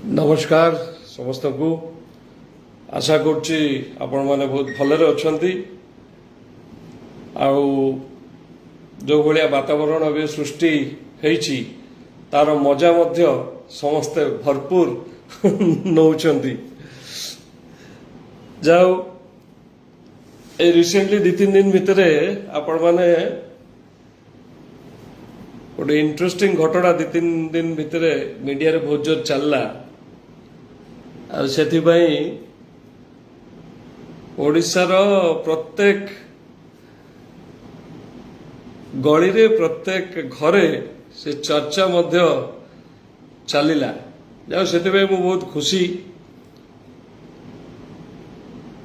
नमस्कार समस्त को आशा करुच्ची आपण मैंने बहुत भलरे अच्छा जो भाया वातावरण अभी सृष्टि होईची तार मजा मध्य समस्ते भरपूर नौचंती जाओ ए रिसेंटली 2-3 दिन भितर आपण मैंने गोटे इंटरेस्टिंग घटना 2-3 दिन भितर मीडिया रे बहुत जोर चलला ओडिशार प्रत्येक गली रे प्रत्येक घरे से चर्चा मध्य चलिला जाओ से मु बहुत खुशी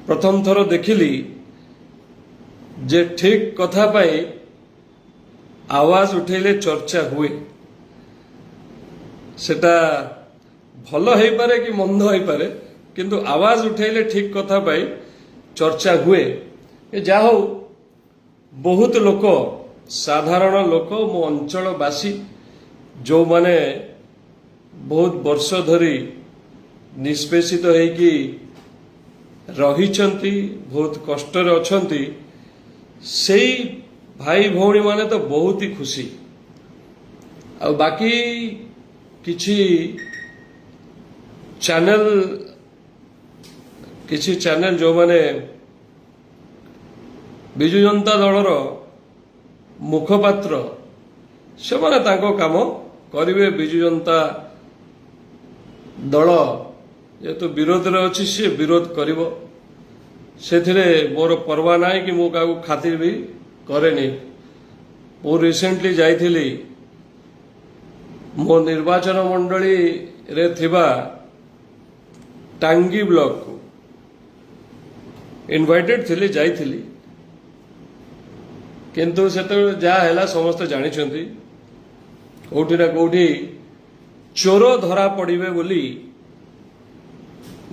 प्रथम थर देखिली जे ठीक कथा पाई आवाज उठेले चर्चा हुए सेटा भल हो पारे कि मंद हो पारे किंतु आवाज उठेले ठीक कथा पाई चर्चा हुए जा हो बहुत लोक साधारण लोक मो अंचलवासी जो माने बहुत वर्ष धरी निष्पेषित होइकी रहिचंती बहुत कष्ट रे अछंती सेई भाई भौणी माने तो बहुत ही खुशी आ बाकी किछि चैनल जो माने बिजु जनता दलर मुखपात्र से माने तांको काम करिवे बिजु जनता दल जेतु विरोध रे अछि से विरोध करिवो सेथिरे मोर परवा नाही कि मु काकू खातिर भी करेनी मु रिसेंटली जाइथिली मो निर्वाचन मंडली रे थिबा टांगी ब्लॉक को इनवाइटेड थिली जाइथिली किंतु से जा हैला समस्त जानी छंती कोठी ना कोठी चोर धरा पड़िबे बोली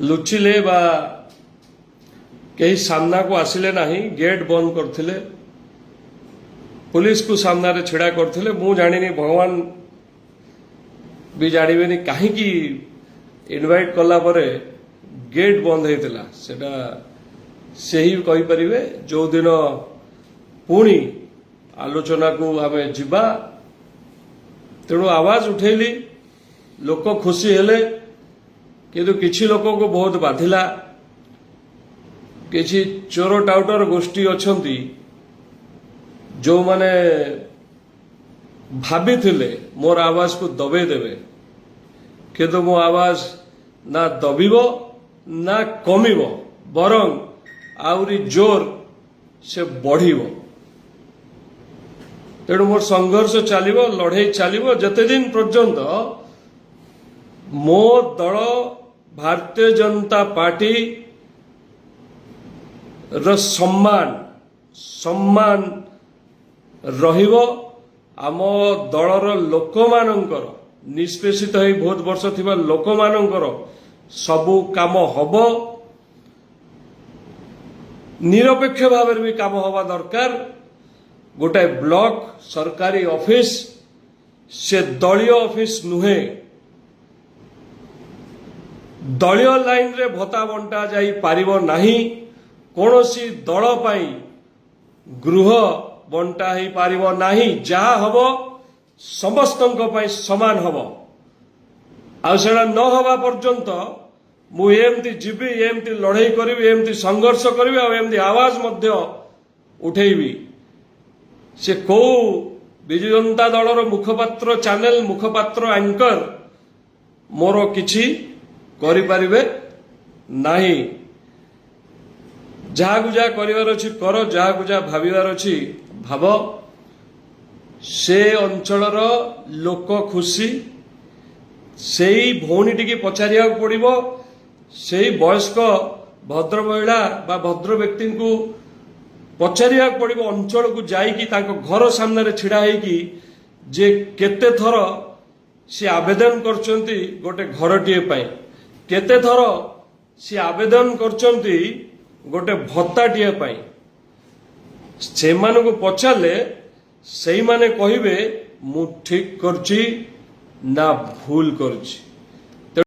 लुचिले बा कहीं सामना को आसिले नाही गेट बंद करथिले पुलिस को सामना रे छिड़ा करथिले मु जानिनी भगवान भी जानबेनी कहीं की इनवाइट कला परे गेट बंद होता सेटा से ही कही परिवे जो दिन पुणी आलोचना को आमे जिबा तेणु आवाज उठेली लोक खुशी हेले किंतु किछि लोक को बहुत बाधिला किछि चोर टाउटर गोष्ठी अछंती जो माने भाभी थिले मोर आवाज को दबे देवे किंतु मो आवाज ना दबिबो ना कमिबो बरं आउरी जोर से बढ़िबो तेणु मोर संघर्ष चलिबो लड़ाई चलिबो जते दिन पर्यंत मो दल भारतीय जनता पार्टी रो सम्मान रहिबो आम दलर लोक मानकर निष्पेषित होई बहुत वर्ष थिबा लोक मानकर सबु काम हबो निरपेक्ष भाव भी काम हवा दरकार गोटे ब्लॉक सरकारी ऑफिस से दलीय ऑफिस नुहे दलीय लाइन रे भत्ता बंटा जाई पारिबो नाही कोनोसी दल पाई गृह बंटा ही पारिबो नाही जहा हबो समस्तंक पाई समान हबो आ सेडा न हवा पर्यंत मु एमती जीवी एमती लड़ाई करी एमती संघर्ष करी एमती आवाज मध्य उठेबी से को बिजु जनता दलर मुखपात्र चैनल मुखपात्र एंकर मोर किछि करि परिबे नाही जहा गुजा करिवार अछि कर जहा गुजा भाबिवार अछि भाव से अंचलर लोक खुशी से भौणी टी पचारिया पड़ो से वयस्क भद्र महिला बा भद्र व्यक्ति को पचारिया पड़ो अंचल को जाइकी घर सामने छिड़ा होगी जे केते थर सी आवेदन करचंती गोटे घरटीए पाई केते थर सी आवेदन करचंती गोटे भत्ताटीए पाई से मानू पचारे से माने कहिबे मु ठीक करची ना भूल करची